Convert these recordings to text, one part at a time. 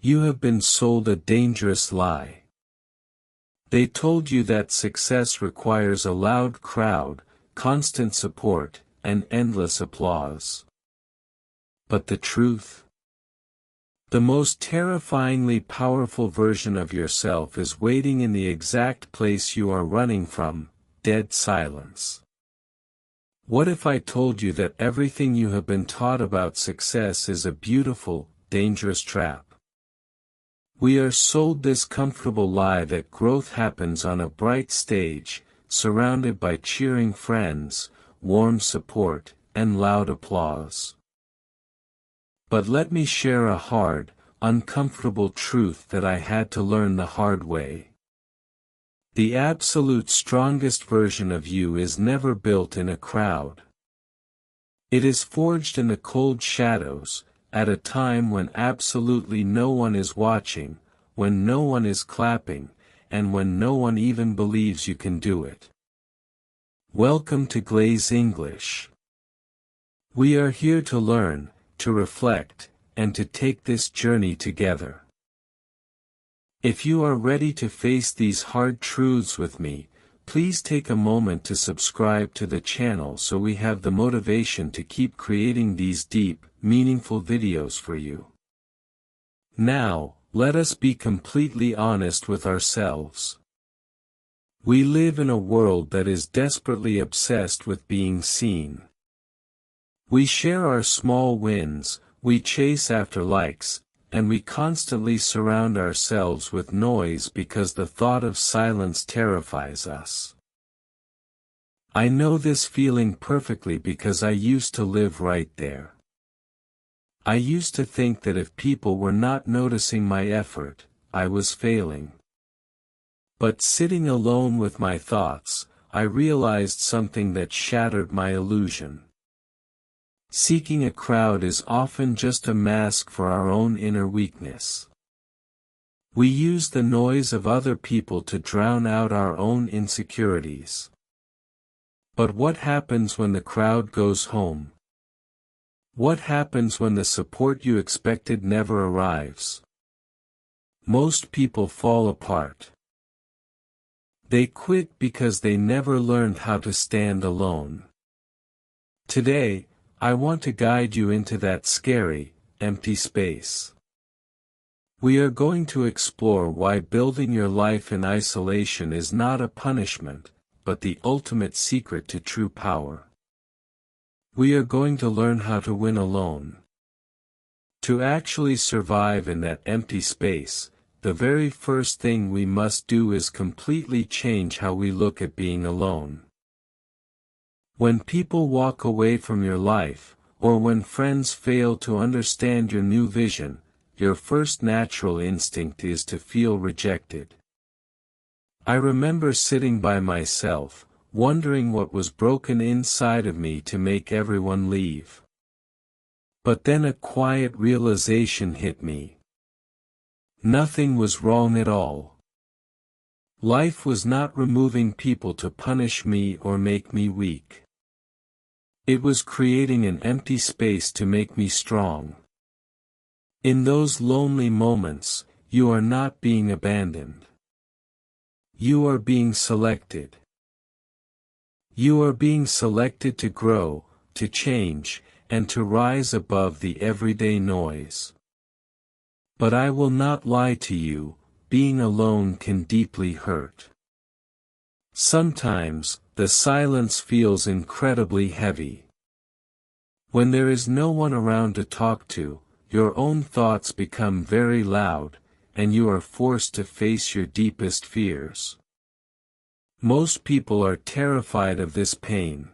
You have been sold a dangerous lie. They told you that success requires a loud crowd, constant support, and endless applause. But the truth? The most terrifyingly powerful version of yourself is waiting in the exact place you are running from, dead silence. What if I told you that everything you have been taught about success is a beautiful, dangerous trap? We are sold this comfortable lie that growth happens on a bright stage, surrounded by cheering friends, warm support, and loud applause. But let me share a hard, uncomfortable truth that I had to learn the hard way. The absolute strongest version of you is never built in a crowd. It is forged in the cold shadows, at a time when absolutely no one is watching, when no one is clapping, and when no one even believes you can do it. Welcome to Glaze English. We are here to learn, to reflect, and to take this journey together. If you are ready to face these hard truths with me, please take a moment to subscribe to the channel so we have the motivation to keep creating these deep, meaningful videos for you. Now, let us be completely honest with ourselves. We live in a world that is desperately obsessed with being seen. We share our small wins, we chase after likes, and we constantly surround ourselves with noise because the thought of silence terrifies us. I know this feeling perfectly because I used to live right there. I used to think that if people were not noticing my effort, I was failing. But sitting alone with my thoughts, I realized something that shattered my illusion. Seeking a crowd is often just a mask for our own inner weakness. We use the noise of other people to drown out our own insecurities. But what happens when the crowd goes home? What happens when the support you expected never arrives? Most people fall apart. They quit because they never learned how to stand alone. Today, I want to guide you into that scary, empty space. We are going to explore why building your life in isolation is not a punishment, but the ultimate secret to true power. We are going to learn how to win alone. To actually survive in that empty space, the very first thing we must do is completely change how we look at being alone. When people walk away from your life, or when friends fail to understand your new vision, your first natural instinct is to feel rejected. I remember sitting by myself, wondering what was broken inside of me to make everyone leave. But then a quiet realization hit me. Nothing was wrong at all. Life was not removing people to punish me or make me weak. It was creating an empty space to make me strong. In those lonely moments, you are not being abandoned. You are being selected. You are being selected to grow, to change, and to rise above the everyday noise. But I will not lie to you, being alone can deeply hurt. Sometimes, the silence feels incredibly heavy. When there is no one around to talk to, your own thoughts become very loud, and you are forced to face your deepest fears. Most people are terrified of this pain.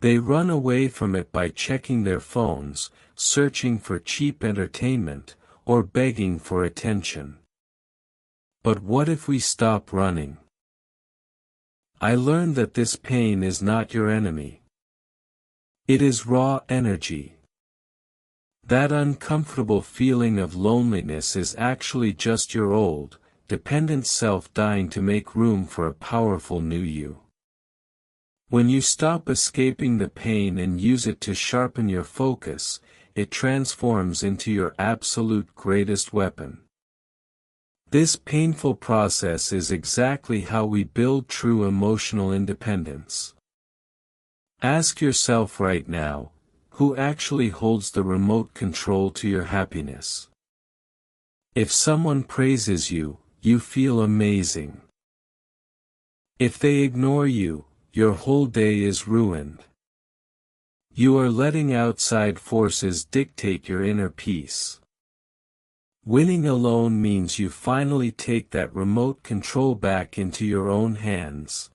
They run away from it by checking their phones, searching for cheap entertainment, or begging for attention. But what if we stop running? I learned that this pain is not your enemy. It is raw energy. That uncomfortable feeling of loneliness is actually just your old, dependent self dying to make room for a powerful new you. When you stop escaping the pain and use it to sharpen your focus, it transforms into your absolute greatest weapon. This painful process is exactly how we build true emotional independence. Ask yourself right now, who actually holds the remote control to your happiness? If someone praises you, you feel amazing. If they ignore you, your whole day is ruined. You are letting outside forces dictate your inner peace. Winning alone means you finally take that remote control back into your own hands.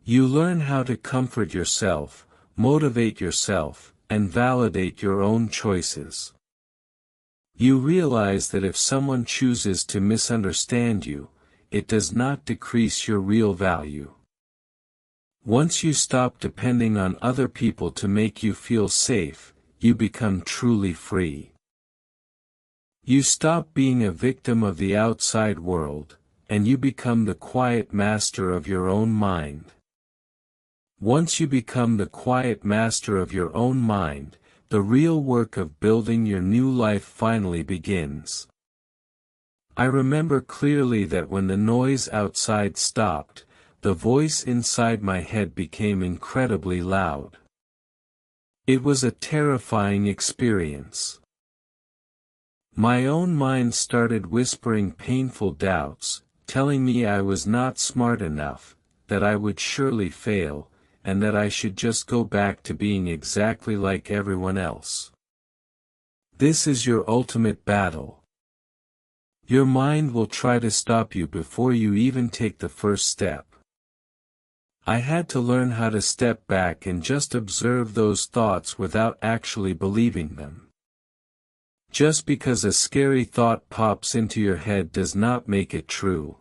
You learn how to comfort yourself, motivate yourself, and validate your own choices. You realize that if someone chooses to misunderstand you, it does not decrease your real value. Once you stop depending on other people to make you feel safe, you become truly free. You stop being a victim of the outside world, and you become the quiet master of your own mind. Once you become the quiet master of your own mind, the real work of building your new life finally begins. I remember clearly that when the noise outside stopped, the voice inside my head became incredibly loud. It was a terrifying experience. My own mind started whispering painful doubts, telling me I was not smart enough, that I would surely fail, and that I should just go back to being exactly like everyone else. This is your ultimate battle. Your mind will try to stop you before you even take the first step. I had to learn how to step back and just observe those thoughts without actually believing them. Just because a scary thought pops into your head does not make it true.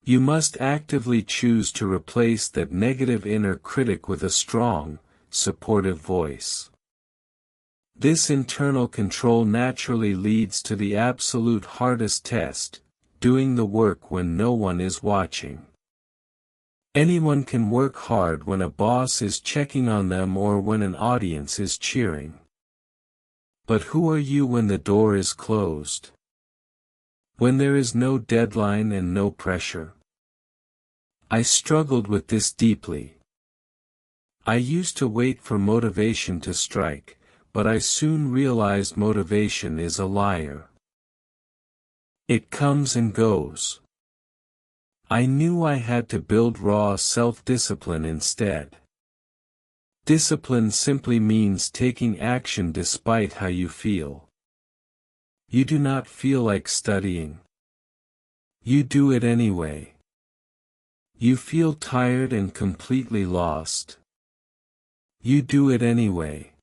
You must actively choose to replace that negative inner critic with a strong, supportive voice. This internal control naturally leads to the absolute hardest test, doing the work when no one is watching. Anyone can work hard when a boss is checking on them or when an audience is cheering. But who are you when the door is closed? When there is no deadline and no pressure? I struggled with this deeply. I used to wait for motivation to strike, but I soon realized motivation is a liar. It comes and goes. I knew I had to build raw self-discipline instead. Discipline simply means taking action despite how you feel. You do not feel like studying. You do it anyway. You feel tired and completely lost. You do it anyway.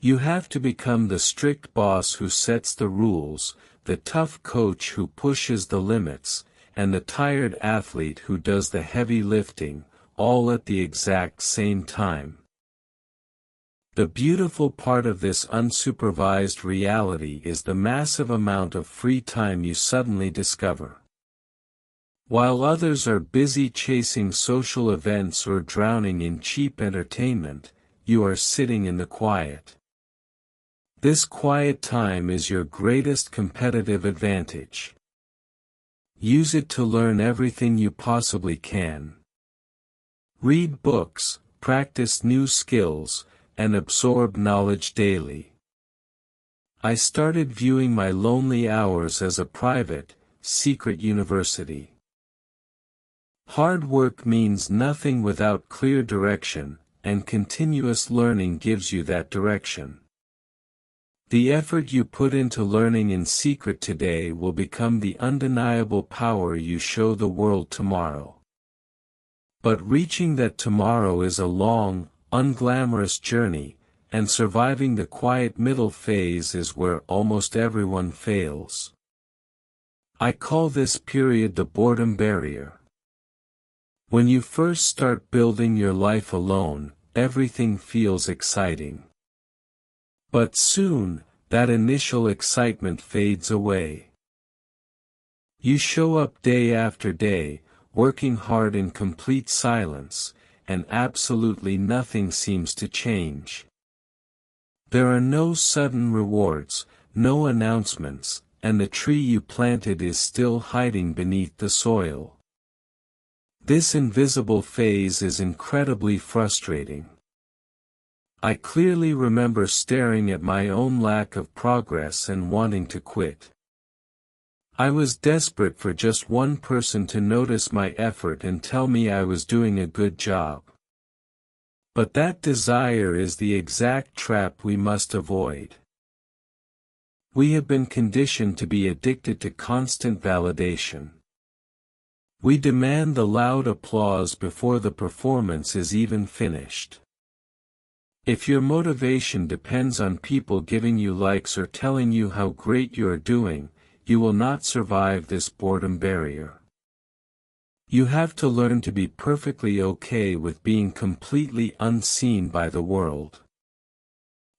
You have to become the strict boss who sets the rules, the tough coach who pushes the limits, and the tired athlete who does the heavy lifting, all at the exact same time. The beautiful part of this unsupervised reality is the massive amount of free time you suddenly discover. While others are busy chasing social events or drowning in cheap entertainment, you are sitting in the quiet. This quiet time is your greatest competitive advantage. Use it to learn everything you possibly can. Read books, practice new skills, and absorb knowledge daily. I started viewing my lonely hours as a private, secret university. Hard work means nothing without clear direction, and continuous learning gives you that direction. The effort you put into learning in secret today will become the undeniable power you show the world tomorrow. But reaching that tomorrow is a long, unglamorous journey, and surviving the quiet middle phase is where almost everyone fails. I call this period the boredom barrier. When you first start building your life alone, everything feels exciting. But soon, that initial excitement fades away. You show up day after day, working hard in complete silence, and absolutely nothing seems to change. There are no sudden rewards, no announcements, and the tree you planted is still hiding beneath the soil. This invisible phase is incredibly frustrating. I clearly remember staring at my own lack of progress and wanting to quit. I was desperate for just one person to notice my effort and tell me I was doing a good job. But that desire is the exact trap we must avoid. We have been conditioned to be addicted to constant validation. We demand the loud applause before the performance is even finished. If your motivation depends on people giving you likes or telling you how great you are doing, you will not survive this boredom barrier. You have to learn to be perfectly okay with being completely unseen by the world.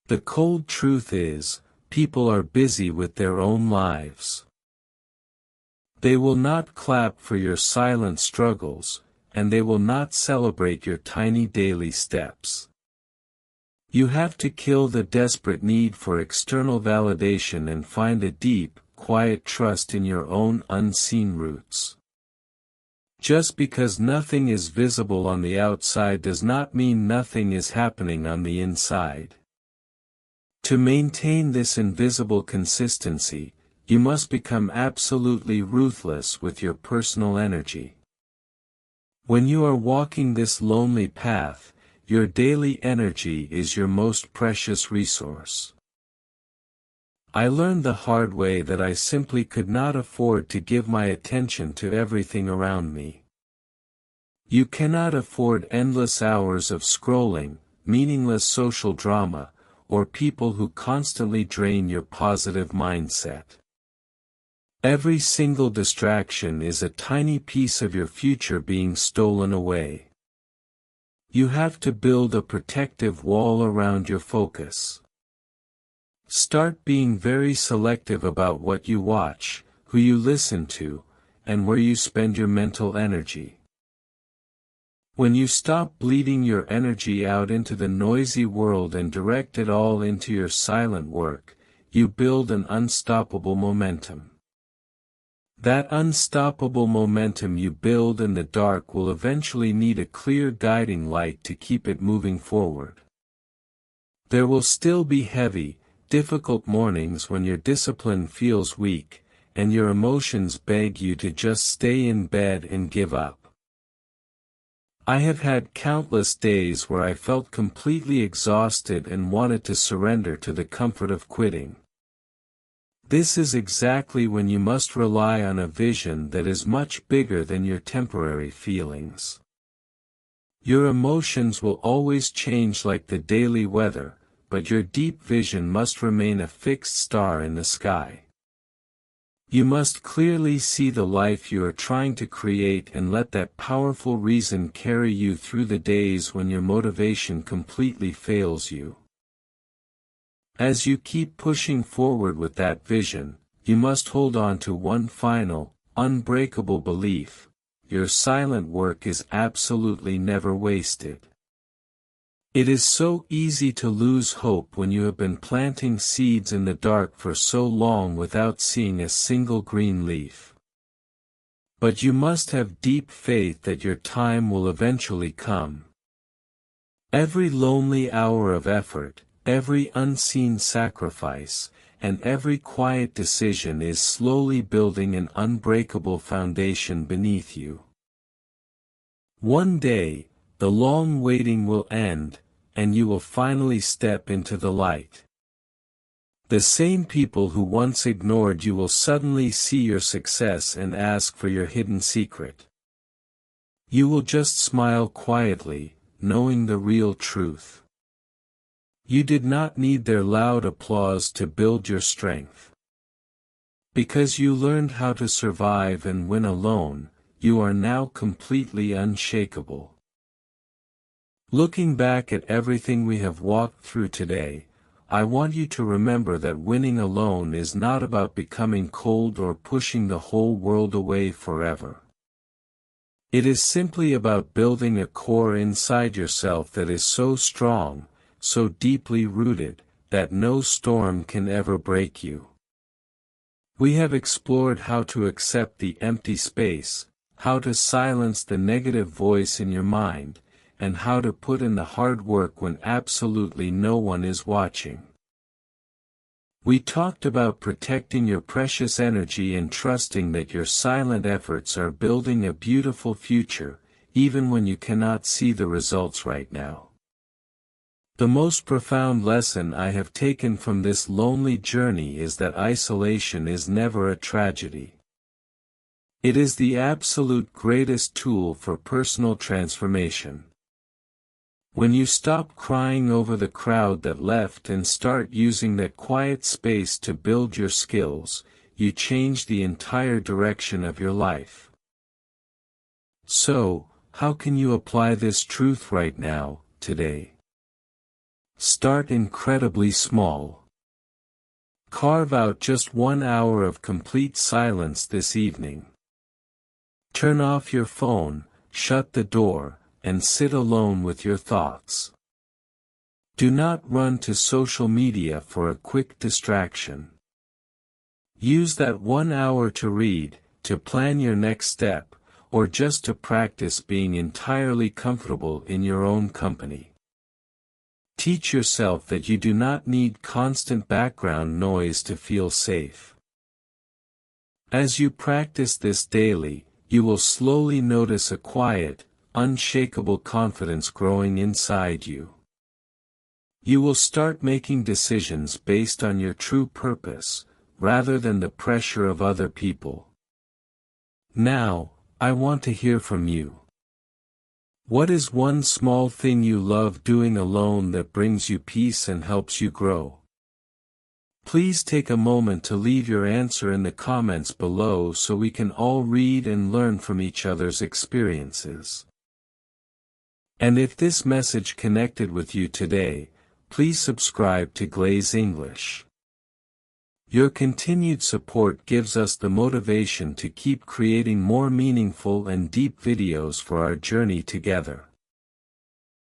The cold truth is, people are busy with their own lives. They will not clap for your silent struggles, and they will not celebrate your tiny daily steps. You have to kill the desperate need for external validation and find a deep, quiet trust in your own unseen roots. Just because nothing is visible on the outside does not mean nothing is happening on the inside. To maintain this invisible consistency, you must become absolutely ruthless with your personal energy. When you are walking this lonely path, your daily energy is your most precious resource. I learned the hard way that I simply could not afford to give my attention to everything around me. You cannot afford endless hours of scrolling, meaningless social drama, or people who constantly drain your positive mindset. Every single distraction is a tiny piece of your future being stolen away. You have to build a protective wall around your focus. Start being very selective about what you watch, who you listen to, and where you spend your mental energy. When you stop bleeding your energy out into the noisy world and direct it all into your silent work, you build an unstoppable momentum. That unstoppable momentum you build in the dark will eventually need a clear guiding light to keep it moving forward. There will still be heavy, difficult mornings when your discipline feels weak, and your emotions beg you to just stay in bed and give up. I have had countless days where I felt completely exhausted and wanted to surrender to the comfort of quitting. This is exactly when you must rely on a vision that is much bigger than your temporary feelings. Your emotions will always change like the daily weather, but your deep vision must remain a fixed star in the sky. You must clearly see the life you are trying to create and let that powerful reason carry you through the days when your motivation completely fails you. As you keep pushing forward with that vision, you must hold on to one final, unbreakable belief: your silent work is absolutely never wasted. It is so easy to lose hope when you have been planting seeds in the dark for so long without seeing a single green leaf. But you must have deep faith that your time will eventually come. Every lonely hour of effort, every unseen sacrifice, and every quiet decision is slowly building an unbreakable foundation beneath you. One day, the long waiting will end, and you will finally step into the light. The same people who once ignored you will suddenly see your success and ask for your hidden secret. You will just smile quietly, knowing the real truth. You did not need their loud applause to build your strength. Because you learned how to survive and win alone, you are now completely unshakable. Looking back at everything we have walked through today, I want you to remember that winning alone is not about becoming cold or pushing the whole world away forever. It is simply about building a core inside yourself that is so strong, so deeply rooted, that no storm can ever break you. We have explored how to accept the empty space, how to silence the negative voice in your mind, and how to put in the hard work when absolutely no one is watching. We talked about protecting your precious energy and trusting that your silent efforts are building a beautiful future, even when you cannot see the results right now. The most profound lesson I have taken from this lonely journey is that isolation is never a tragedy. It is the absolute greatest tool for personal transformation. When you stop crying over the crowd that left and start using that quiet space to build your skills, you change the entire direction of your life. So, how can you apply this truth right now, today? Start incredibly small. Carve out just 1 hour of complete silence this evening. Turn off your phone, shut the door, and sit alone with your thoughts. Do not run to social media for a quick distraction. Use that 1 hour to read, to plan your next step, or just to practice being entirely comfortable in your own company. Teach yourself that you do not need constant background noise to feel safe. As you practice this daily, you will slowly notice a quiet, unshakable confidence growing inside you. You will start making decisions based on your true purpose, rather than the pressure of other people. Now, I want to hear from you. What is one small thing you love doing alone that brings you peace and helps you grow? Please take a moment to leave your answer in the comments below so we can all read and learn from each other's experiences. And if this message connected with you today, please subscribe to Glaze English. Your continued support gives us the motivation to keep creating more meaningful and deep videos for our journey together.